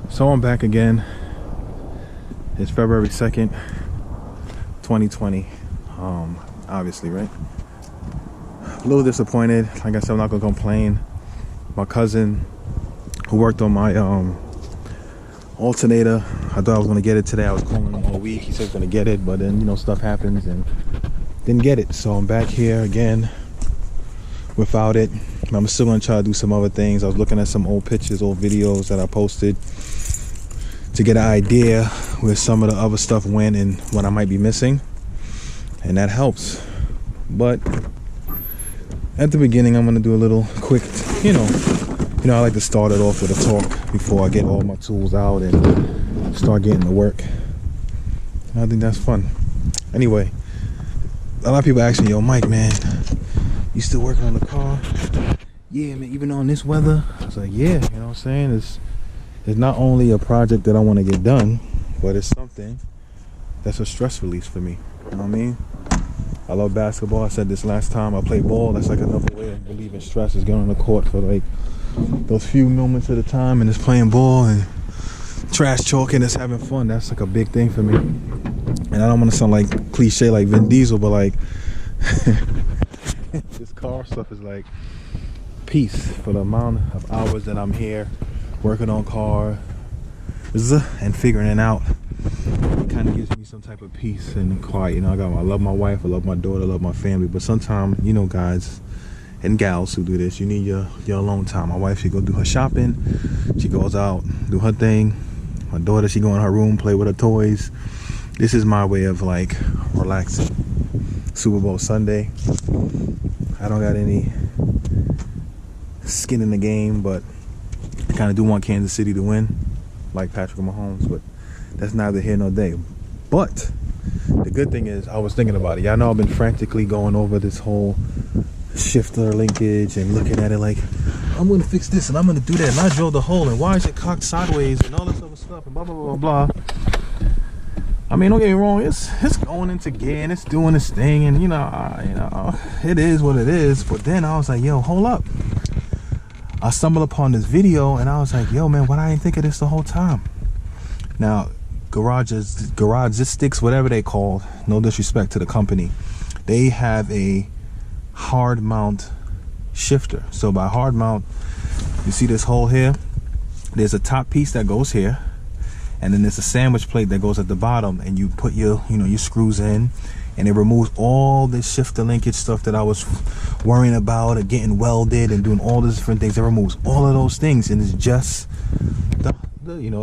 So I'm back again. It's February 2nd, 2020. Obviously, right? A little disappointed. Like I said, I'm not gonna complain. My cousin, who worked on my alternator, I thought I was gonna get it today. I was calling him all week. He said he's gonna get it, but then stuff happens and didn't get it. So I'm back here again without it. I'm still gonna try to do some other things. I was looking at some old pictures, old videos that I posted to get an idea where some of the other stuff went and what I might be missing, and that helps. But at the beginning, I'm gonna do a little quick, I like to start it off with a talk before I get all my tools out and start getting to work. I think that's fun. Anyway, a lot of people ask me, yo, Mike, man, you still working on the car? Yeah, man, even on this weather? I was like, yeah, you know what I'm saying? It's not only a project that I want to get done, but it's something that's a stress release for me. You know what I mean? I love basketball. I said this last time. I play ball. That's like another way of relieving stress, is getting on the court for like those few moments at a time and just playing ball and trash talking, just having fun. That's like a big thing for me. And I don't want to sound like cliche like Vin Diesel, but like this car stuff is like peace for the amount of hours that I'm here working on cars and figuring it out. It kind of gives me some type of peace and quiet. I love my wife, I love my daughter, I love my family, but sometimes, guys and gals who do this, you need your alone time. My wife, she go do her shopping, she goes out, do her thing. My daughter, she go in her room, play with her toys. This is my way of like relaxing. Super Bowl Sunday, I don't got any skin in the game, but I kind of do want Kansas City to win, like Patrick Mahomes, but that's neither here nor there. But the good thing is, I was thinking about it. Y'all know I've been frantically going over this whole shifter linkage and looking at it like, I'm going to fix this and I'm going to do that, and I drilled the hole, and why is it cocked sideways and all this other stuff and blah, blah, blah, blah. I mean, don't get me wrong, it's going into gear and it's doing its thing, and it is what it is. But then I was like, yo, hold up. I stumbled upon this video and I was like, yo, man, why I didn't think of this the whole time? Now, Garagistics, whatever they call, no disrespect to the company, they have a hard mount shifter. So by hard mount, you see this hole here? There's a top piece that goes here, and then there's a sandwich plate that goes at the bottom, and you put your screws in, and it removes all this shifter linkage stuff that I was worrying about and getting welded and doing all these different things. It removes all of those things, and it's just the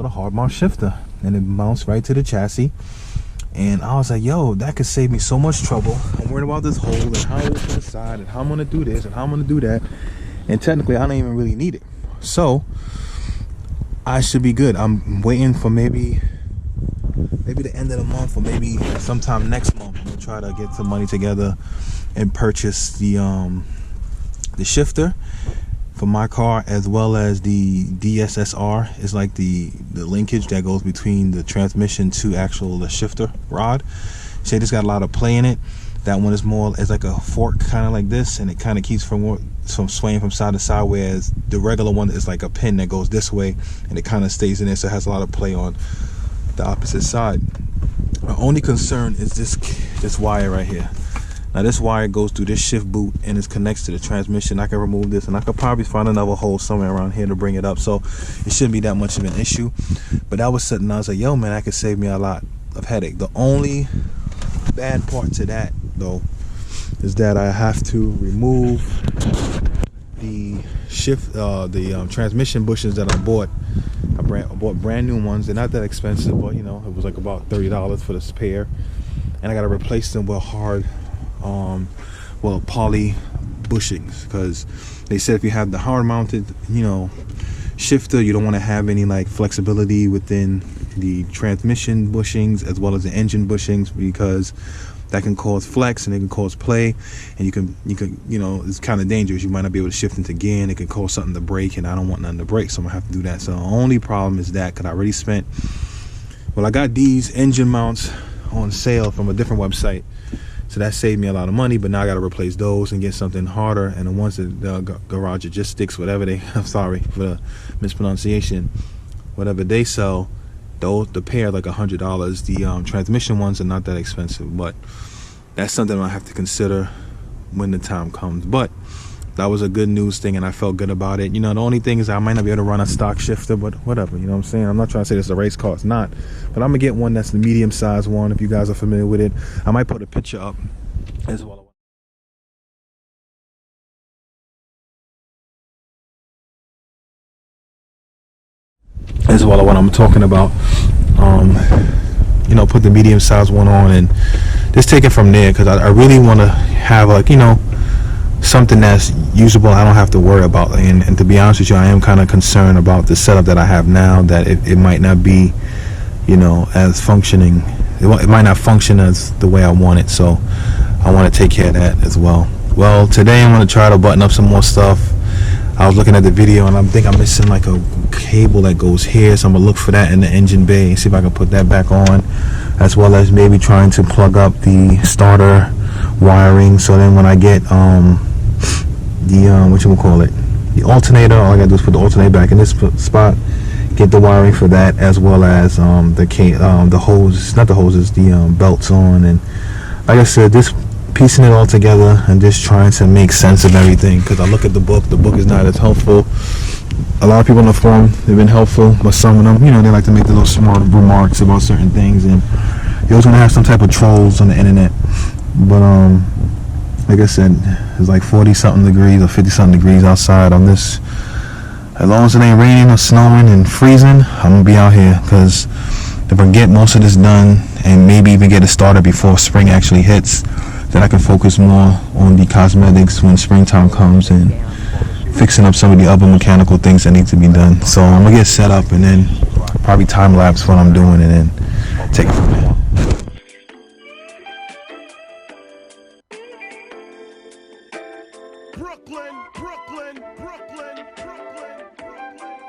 hard mount shifter, and it mounts right to the chassis. And I was like, yo, that could save me so much trouble. I'm worried about this hole and how it's gonna side and how I'm gonna do this and how I'm gonna do that, and technically I don't even really need it, so I should be good. I'm waiting for maybe the end of the month, or maybe sometime next month. We'll try to get some money together and purchase the shifter for my car, as well as the DSSR. Is like the linkage that goes between the transmission to the shifter rod. Say this got a lot of play in it. That one is more as like a fork, kind of like this, and it kind of keeps from swaying from side to side, whereas the regular one is like a pin that goes this way and it kind of stays in there, so it has a lot of play on the opposite side. My only concern is this wire right here. Now this wire goes through this shift boot and it connects to the transmission. I can remove this, and I could probably find another hole somewhere around here to bring it up, so it shouldn't be that much of an issue. But that was something I was like, yo, man, that could save me a lot of headache. The only bad part to that though is that I have to remove the transmission bushings that I bought. I bought brand new ones. They're not that expensive, but it was like about $30 for this pair, and I got to replace them with hard poly bushings, because they said if you have the hard mounted shifter, you don't want to have any like flexibility within the transmission bushings as well as the engine bushings, because that can cause flex and it can cause play, and you can it's kind of dangerous. You might not be able to shift into gear, and it can cause something to break, and I don't want nothing to break, so I'm gonna have to do that. So the only problem is that, because I already spent, I got these engine mounts on sale from a different website, so that saved me a lot of money, but now I got to replace those and get something harder. And the ones that the Garagistics, whatever they, I'm sorry for the mispronunciation, whatever they sell, the pair like $100. The transmission ones are not that expensive, but that's something I have to consider when the time comes. But that was a good news thing, and I felt good about it. You know, the only thing is I might not be able to run a stock shifter, but whatever, you know what I'm saying? I'm not trying to say this is a race car, it's not. But I'm gonna get one that's the medium-sized one, if you guys are familiar with it. I might put a picture up as well. As well as what I'm talking about. You know, put the medium-sized one on and just take it from there, because I really want to have, like, you know, something that's usable. I don't have to worry about, and to be honest with you, I am kind of concerned about the setup that I have now, that it might not be, you know, as functioning. It might not function as the way I want it, so I want to take care of that as well. Well, today I'm going to try to button up some more stuff. I was looking at the video and I think I'm missing like a cable that goes here, so I'm gonna look for that in the engine bay and see if I can put that back on, as well as maybe trying to plug up the starter wiring, so then when I get the alternator, all I gotta do is put the alternator back in this spot, get the wiring for that, as well as the hose, not the hoses, the belts on. And like I said, this piecing it all together and just trying to make sense of everything, because I look at the book is not as helpful. A lot of people on the forum, they've been helpful, but some of them, you know, they like to make the little smart remarks about certain things, and you're always gonna have some type of trolls on the internet. But like I said, it's like 40 something degrees or 50 something degrees outside on this. As long as it ain't raining or snowing and freezing, I'm gonna be out here, because if I get most of this done and maybe even get it started before spring actually hits, then I can focus more on the cosmetics when springtime comes and fixing up some of the other mechanical things that need to be done. So I'm gonna get set up and then probably time lapse what I'm doing and then take it from there. Brooklyn, Brooklyn, Brooklyn, Brooklyn, Brooklyn.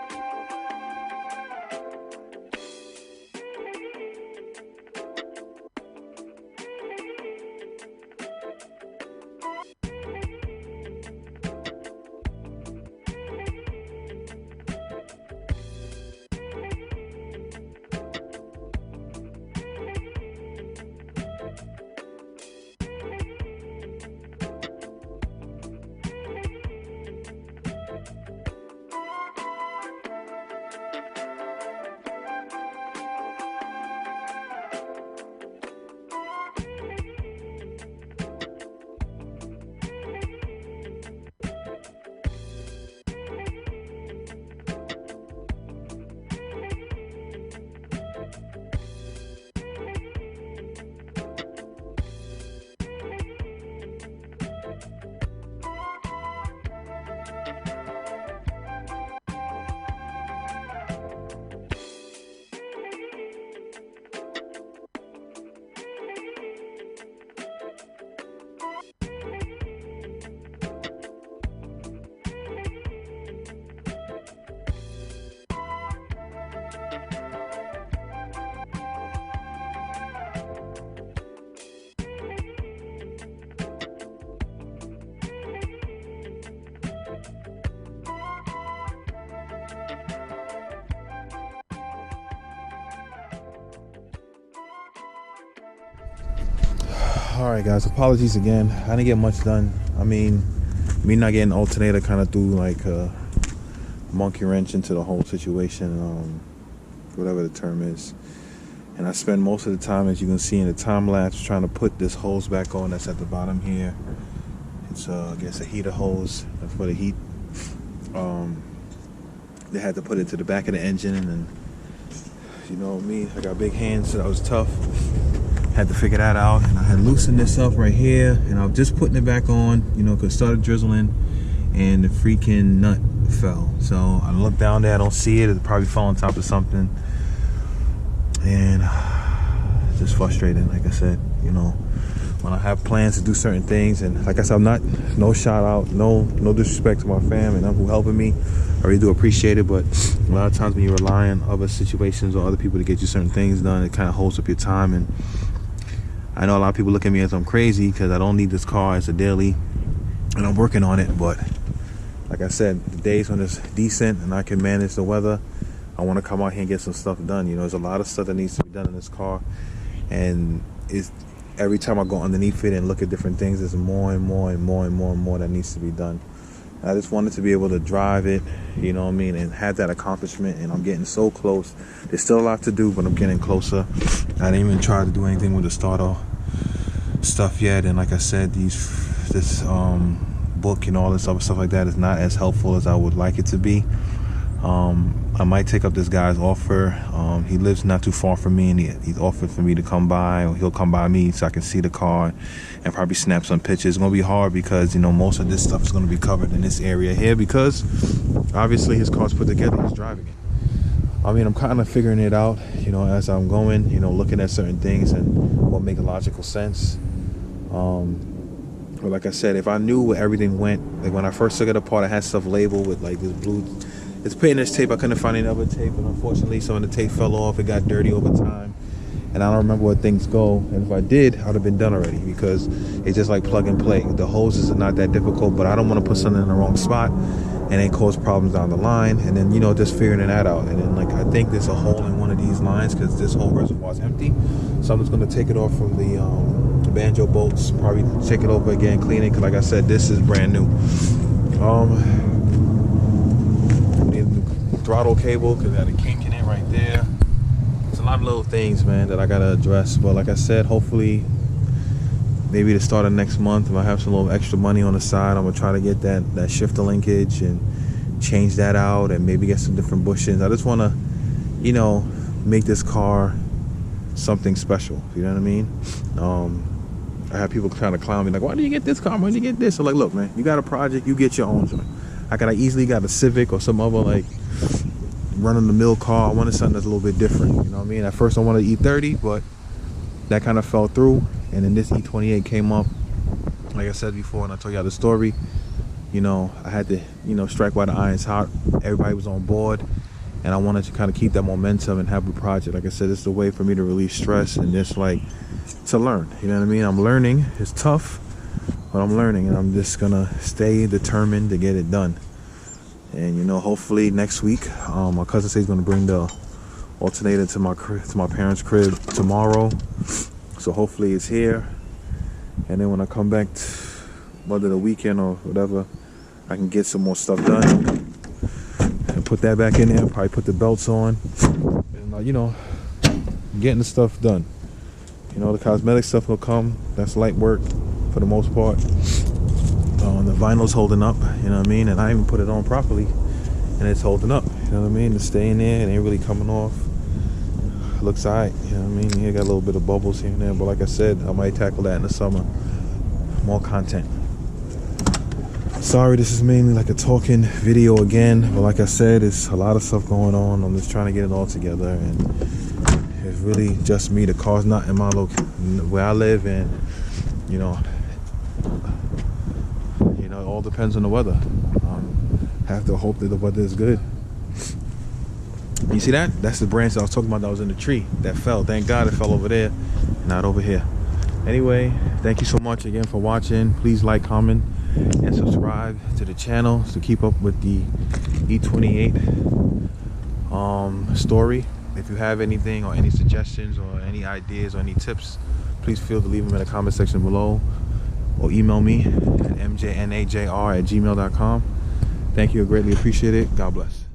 Alright guys, apologies again. I didn't get much done. I mean, me not getting an alternator kind of threw like a monkey wrench into the whole situation, whatever the term is. And I spend most of the time, as you can see in the time lapse, trying to put this hose back on that's at the bottom here. It's I guess a heater hose for the heat. They had to put it to the back of the engine, and then, you know me, I got big hands, so that was tough. Had to figure that out, and I had loosened this up right here, and I was just putting it back on, you know, because it started drizzling and the freaking nut fell. So I look down there, I don't see it. It probably fell on top of something, and it's just frustrating. Like I said, you know, when I have plans to do certain things, and like I said, I'm not, no shout out, no disrespect to my fam and them who helping me. I really do appreciate it, but a lot of times when you rely on other situations or other people to get you certain things done, it kind of holds up your time. And I know a lot of people look at me as I'm crazy because I don't need this car as a daily, and I'm working on it. But like I said, the days when it's decent and I can manage the weather, I want to come out here and get some stuff done. You know, there's a lot of stuff that needs to be done in this car, and it's every time I go underneath it and look at different things, there's more and more and more and more and more that needs to be done. I just wanted to be able to drive it, you know what I mean, and have that accomplishment, and I'm getting so close. There's still a lot to do, but I'm getting closer. I didn't even try to do anything with the starter stuff yet, and like I said, this book and all this other stuff like that is not as helpful as I would like it to be. I might take up this guy's offer. He lives not too far from me, and he's offered for me to come by, or he'll come by me so I can see the car and probably snap some pictures. It's gonna be hard because, you know, most of this stuff is gonna be covered in this area here, because obviously his car's put together, he's driving it. I mean, I'm kind of figuring it out, you know, as I'm going, you know, looking at certain things and what make a logical sense. But like I said, if I knew where everything went, like when I first took it apart, I had stuff labeled with like this blue, it's painter's tape. I couldn't find any other tape, and unfortunately some of the tape fell off. It got dirty over time, and I don't remember where things go. And if I did, I would have been done already, because it's just like plug and play. The hoses are not that difficult, but I don't want to put something in the wrong spot and then cause problems down the line, and then, you know, just figuring that out. And then, like, I think there's a hole in one of these lines because this whole reservoir is empty, so I'm just going to take it off from the banjo bolts, probably check it over again, clean it, because like I said, this is brand new. Throttle cable, because I had a kink in it right there. It's a lot of little things, man, that I gotta address. But like I said, hopefully maybe the start of next month, if I have some little extra money on the side, I'm gonna try to get that shifter linkage and change that out, and maybe get some different bushings. I just want to, you know, make this car something special, you know what I mean? I have people trying to clown me like, why do you get this car, why did you get this? I'm like, look, man, you got a project, you get your own joint. I could have easily got a Civic or some other like run-of-the-mill car. I wanted something that's a little bit different, you know what I mean? At first I wanted E30, but that kind of fell through, and then this E28 came up. Like I said before, and I told y'all the story, you know, I had to, you know, strike while the iron's hot. Everybody was on board, and I wanted to kind of keep that momentum and have a project. Like I said, it's a way for me to release stress and just like to learn, you know what I mean? I'm learning. It's tough, but I'm learning, and I'm just gonna stay determined to get it done. And, you know, hopefully next week, my cousin says he's gonna bring the alternator to my parents' crib tomorrow, so hopefully it's here. And then when I come back, whether the weekend or whatever, I can get some more stuff done and put that back in there. Probably put the belts on, and you know, getting the stuff done. You know, the cosmetic stuff will come. That's light work for the most part. The vinyl's holding up, you know what I mean? And I even put it on properly, and it's holding up, you know what I mean? It's staying there, it ain't really coming off. Looks alright, you know what I mean? Here got a little bit of bubbles here and there, but like I said, I might tackle that in the summer. More content. Sorry, this is mainly like a talking video again, but like I said, it's a lot of stuff going on. I'm just trying to get it all together, and it's really just me. The car's not in my location where I live, and you know, it all depends on the weather. Have to hope that the weather is good. You see that? That's the branch that I was talking about that was in the tree that fell. Thank God it fell over there, not over here. Anyway, thank you so much again for watching. Please like, comment, and subscribe to the channel to keep up with the E28 story. If you have anything or any suggestions or any ideas or any tips, please feel to leave them in the comment section below, or email me at mjnajr@gmail.com. Thank you, I greatly appreciate it. God bless.